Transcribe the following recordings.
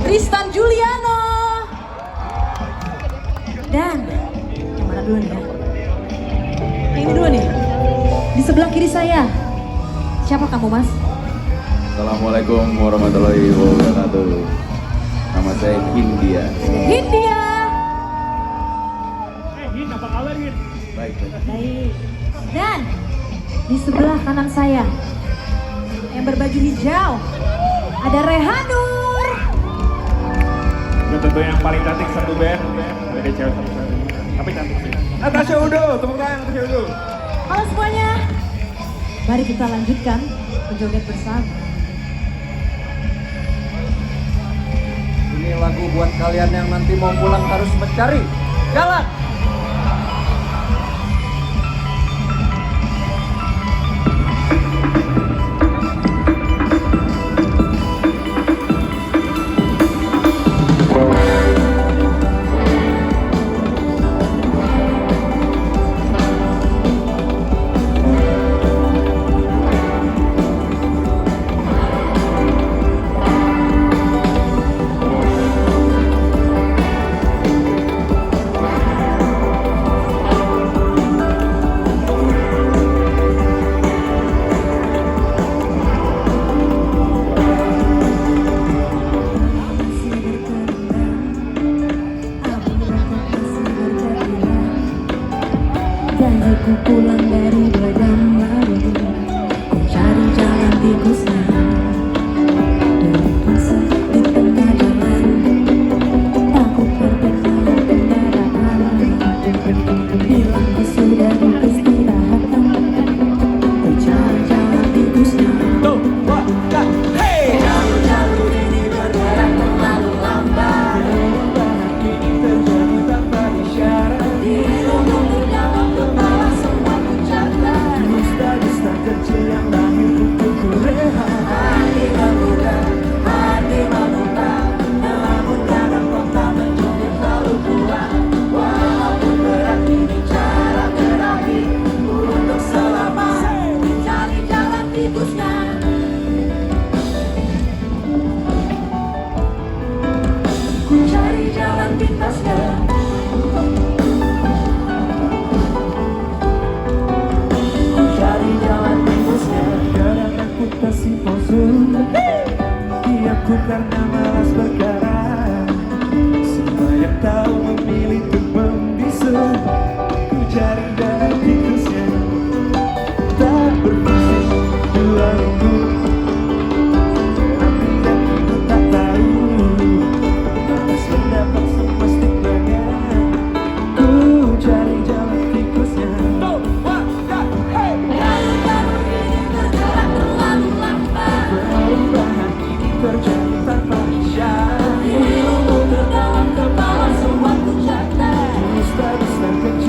Tristan Juliano. Dan yang mana dulu nih ya? Yang ini dulu nih. Di sebelah kiri saya. Siapa kamu, Mas? Assalamualaikum warahmatullahi wabarakatuh. Nama saya Hindia. Hindia. Hin, apa kabar Hin? Baik. Baik. Dan di sebelah kanan saya yang berbaju hijau ada Rehanur. Dan tentu yang paling cantik satu band. Ada cewek satu. Tapi cantik sih. Natasha Udo, tepuk tangan Natasha Udo. Halo semuanya. Mari kita lanjutkan berjoget bersama. Ini lagu buat kalian yang nanti mau pulang harus mencari jalan. Ku pulang dari Badan Baru, ku cari jalan tikusnya. Terpaksa di tengah jalan, takut tertinggal kendaraan. Bilang ku sudah diistirahatkan, ku cari jalan tikusnya. Jalur-jalur ini bergerak terlalu lambat. Perubahan ini terjadi tanpa isyarat. Dirundung di dalam kepala semua puncaknya. Dusta-dusta kecil yang lahir untuk kurehat. Hati memuda, hati memuda, namun kadang kota menjadi terlalu kuat. Walaupun berat ini cara terakhir untuk selama mencari jalan tikusnya. Ku cari jalan pintasnya. Ku cari jalan pintasnya. Kadang aku kasih pose, diamku karena malas bergerak. Semua yang tahu memilih untuk membisu. Ku cari jalan tikusnya. Tak berfungsi 2 minggu. Nanti dan ibu tak tahu. Malas mendapat semua stigmanya. Ku cari jalan tikusnya. Jalur-jalur ini bergerak terlalu lambat. Perubahan ini terjadi tanpa isyarat. Dirundung ke dalam kepala semua puncaknya. Dusta-dusta kecil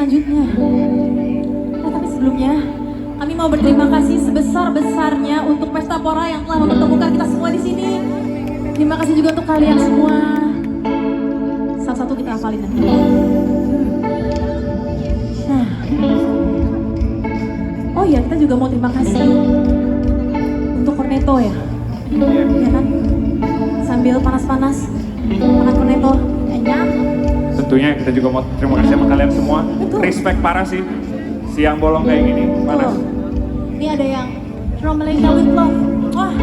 selanjutnya. Nah, tapi sebelumnya kami mau berterima kasih sebesar-besarnya untuk Pesta Pora yang telah mempertemukan kita semua di sini. Terima kasih juga untuk kalian semua. Satu-satu kita hafalin nanti. Nah, oh iya, kita juga mau terima kasih untuk Cornetto ya. Ya kan? Sambil panas-panas makan Cornetto enak. Tentunya kita juga mau terima kasih sama kalian semua. Betul. Respect parah sih. Siang bolong kayak gini, panas. Tuh. Ini ada yang From Malaysia with Love. Wah.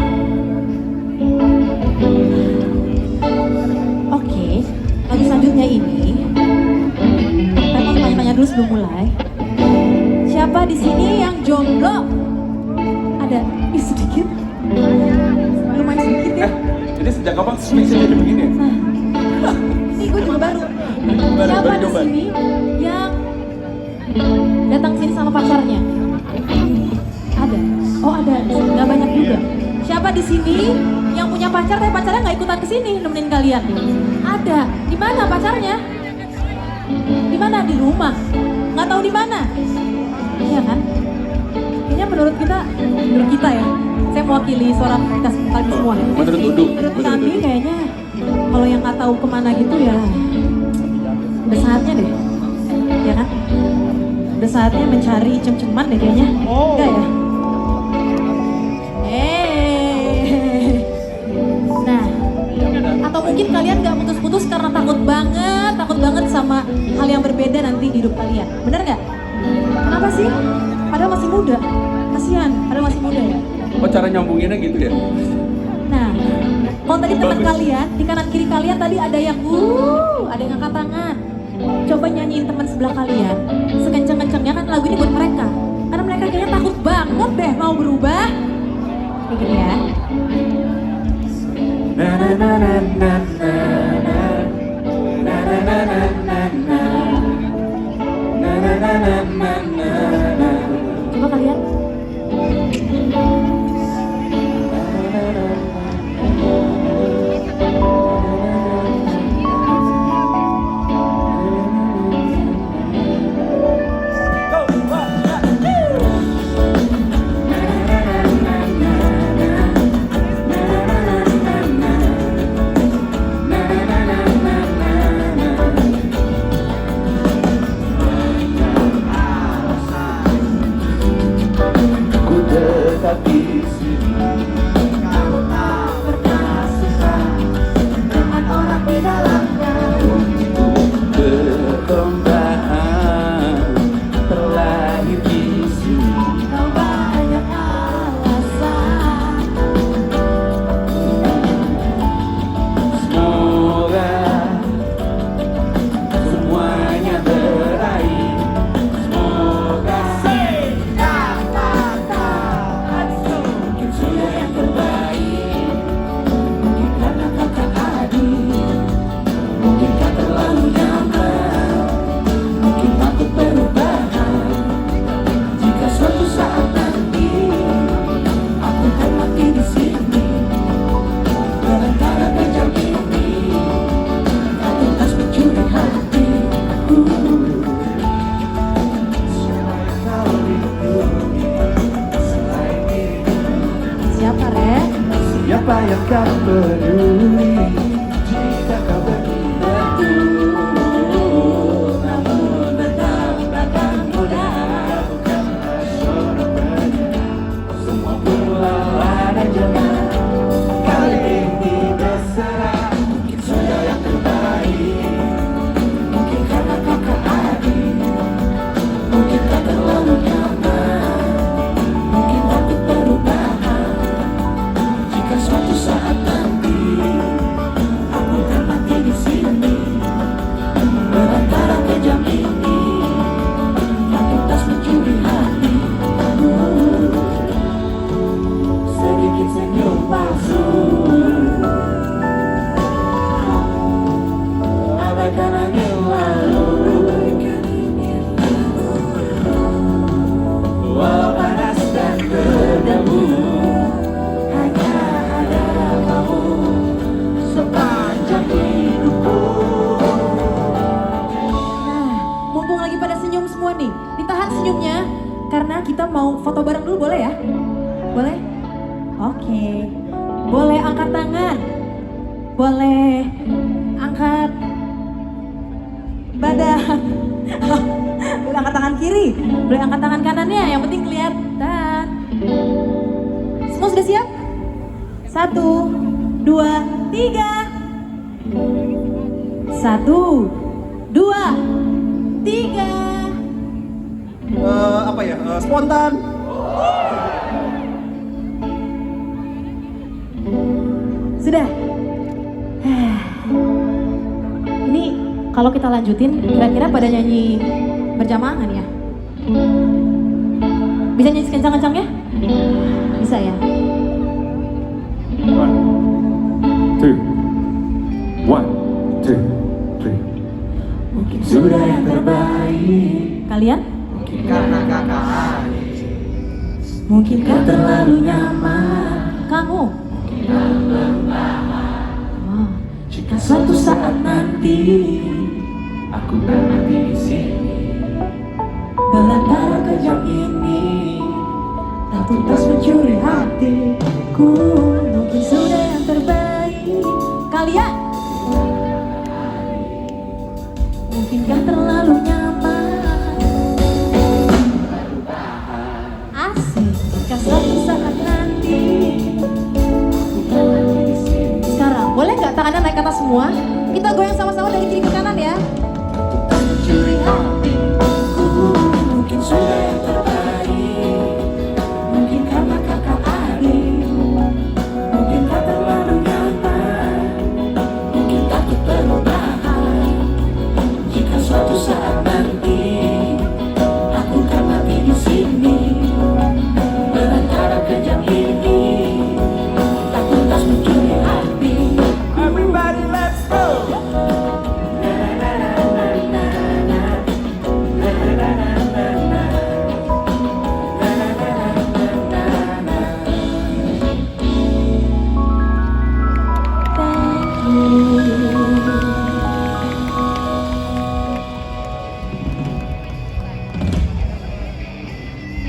Oke, lagu selanjutnya ini. Saya mau tanya-tanya dulu sebelum mulai. Siapa di sini yang jomblo? Ada? Ih, sedikit. Lumayan sedikit ya. Jadi sejak kapan spesial jadi begini? Nah, ini gue juga baru. Siapa di sini yang datang sini sama pacarnya? Ada. Oh ada, nggak banyak juga. Siapa di sini yang punya pacar tapi pacarnya nggak ikutan ke sini nemenin kalian? Ada. Di mana pacarnya? Di mana? Di rumah. Nggak tahu di mana. Iya kan? Kayaknya menurut kita ya. Saya mewakili suara kita kami semua. Menurut Udu. Menurut kami kayaknya kalau yang nggak tahu kemana gitu ya, udah saatnya deh, ya kan? Udah saatnya mencari cem-ceman deh kayaknya. Enggak ya? Nah, atau mungkin kalian nggak putus-putus karena takut banget sama hal yang berbeda nanti di hidup kalian. Bener nggak? Kenapa sih? Padahal masih muda. Kasihan, padahal masih muda ya. Oh cara nyambunginnya gitu ya? Nah, kalau tadi teman kalian, di kanan kiri kalian tadi ada yang ada yang angkat tangan. Coba nyanyiin teman sebelah kalian. Sekenceng-kencengnya kan lagu ini buat mereka. Karena mereka kayaknya takut banget deh mau berubah. Kayak gini ya. Na na na na na na na. Na na na na na na. Na na na na na na na. Coba kalian. Ku tetap di sini. Kamu tak pernah suka dengan orang di dalamnya. Perkembang terlahir di sini. Kau banyak alasan. Semoga semuanya berakhir. Semoga mungkin sudah yang terbaik. Mungkin karena kau tak adil. Mungkin kau terlalu nyaman. Mungkin takut perubahan. Jika suatu saat nanti aku akan mati di sini, berantara kejam ini, kau tuntas mencuri hati. Siapa yang kau lindungi selain dirimu? Siapa, Re? Siapa yang kau peduli jika kau begitu? Namun tetap takkan mudah. Bukanlah seorang pendiam. Semua berlawan dan jangan kali ini berserah. Mungkin sudah yang terbaik. Mungkin karena kau tak adil. Mungkin kau terlalu nyaman. Mungkin takut perubahan. Jika suatu saat nanti aku akan mati di sini, berantara kejam ini, yang tuntas mencuri hati. Sedikit senyum palsu, abaikan angin lalu. Walau panas dan berdebu, hanya ada kamu sepanjang hidupku. Nah, mumpung lagi pada senyum semua semua nih, ditahan senyumnya karena kita mau foto bareng dulu, boleh ya? Boleh? Oke. Boleh angkat tangan. Boleh angkat badan. Boleh angkat tangan kiri, boleh angkat tangan kanannya, yang penting kelihatan. Semua sudah siap? 1, 2, 3. 1, 2, 3. Spontan. Sudah. Ini kalau kita lanjutin, kira-kira pada nyanyi berjamaah nggak nih ya? Bisa nyanyi kencang-kencangnya? Bisa ya? 1, 2, 1, 2, 3. Mungkin sudah yang terbaik. Kalian? Mungkin karena kakak adik. Mungkinkah Terlalu nyaman. kamu? Wah. Jika suatu saat nanti aku tak mati di sini, belantara kejam ini tak tuntas mencuri hatiku. Mungkin sudah yang terbaik. Kalian? Mungkinkah terlalu nyaman? Asik. Jika suatu saat nanti. Sekarang, boleh nggak tangannya naik ke atas semua? Kita goyang sama-sama dari kiri ke kanan ya. Mencuri hatiku. Mungkin sudah yang terbaik. Mungkin karena kakak adik. Mungkin tak terlalu nyaman. Mungkin takut terlupakan. Jika suatu saat nanti aku kan mati di sini, belantara kejam ini tak tuntas mencuri hati. Everybody let's go. Thank you.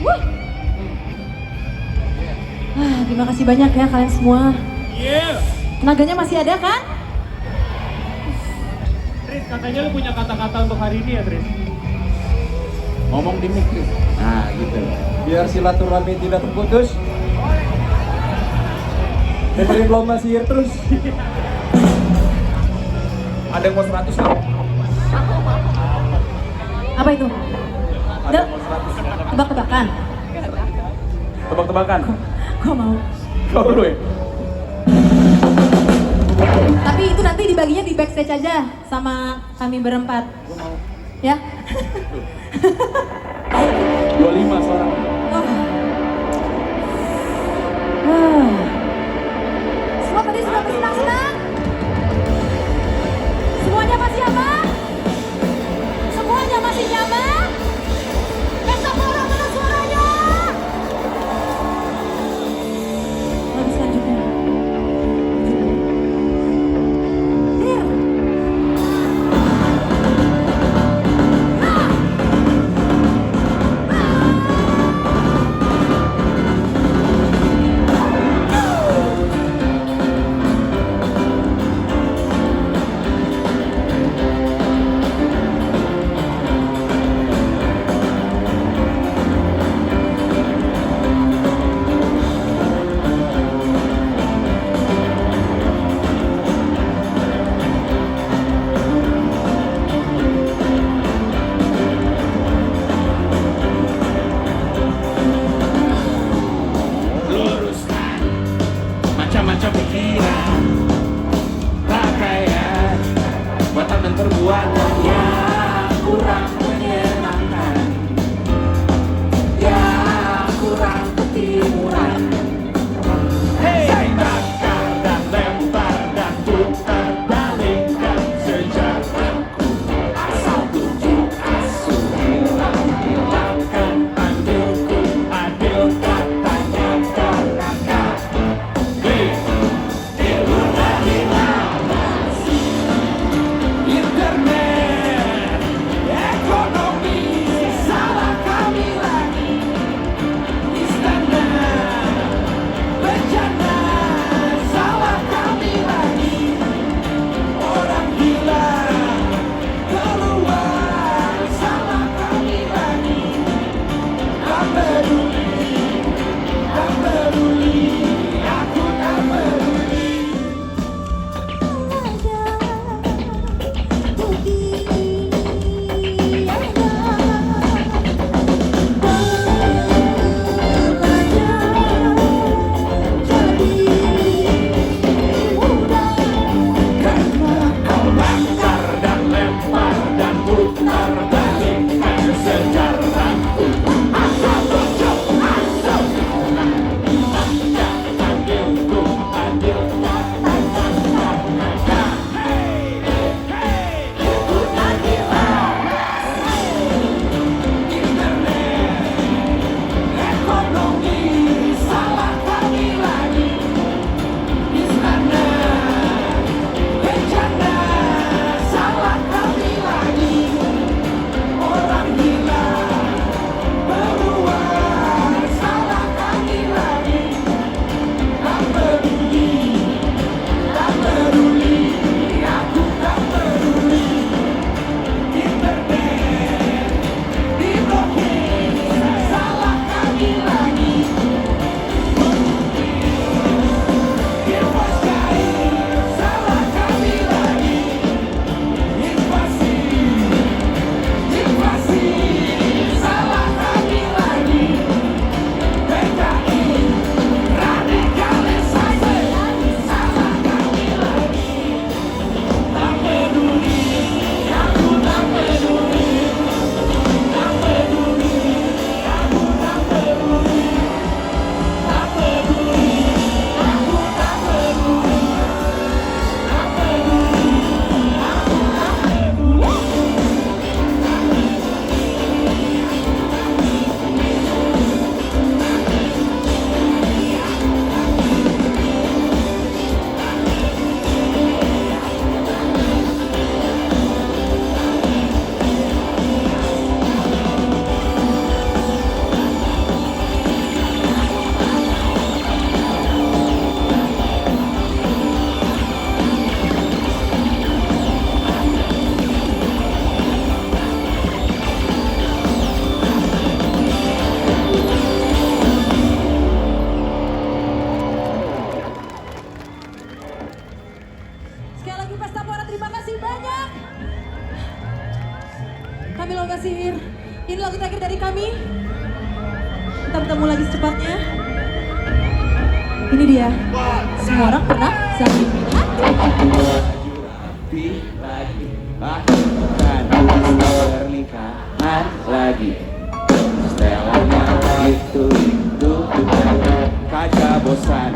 Wuh. Terima kasih banyak ya kalian semua. Tenaganya masih ada kan? Tris, katanya lu punya kata-kata untuk hari ini ya, Tris? Ngomong di mic, Chris. Nah, gitu. Biar silaturahmi tidak terputus. Dengerin lomba sihir terus. Ada yang mau 100 nggak? Apa itu? Ada yang mau 100? Tebak-tebakan. Tebak-tebakan. Gua mau. Kau dulu ya? Tapi itu nanti dibaginya di backstage aja sama kami berempat. Ya? 25 seorang. Semua tadi sudah bersenang-senang? Semuanya masih aman? Semuanya masih nyaman? Besok orang mana suaranya? Lalu selanjutnya. Dir. Luruskan macam-macam pikiran, pakaian, buatan dan perbuatan yang kurang menyenangkan, yang kurang ketimuran. Hey, bakar dan lempar dan putar balingkan sejak aku asal tujuh asuh, hilangkan andilku, adil katanya karena internet, echo Ini lagu terakhir dari kami. Kita bertemu lagi secepatnya. Ini dia. Semua orang pernah saling melihat. Lagi, bukan pernikahan lagi. Setelahnya itu kaca bosan.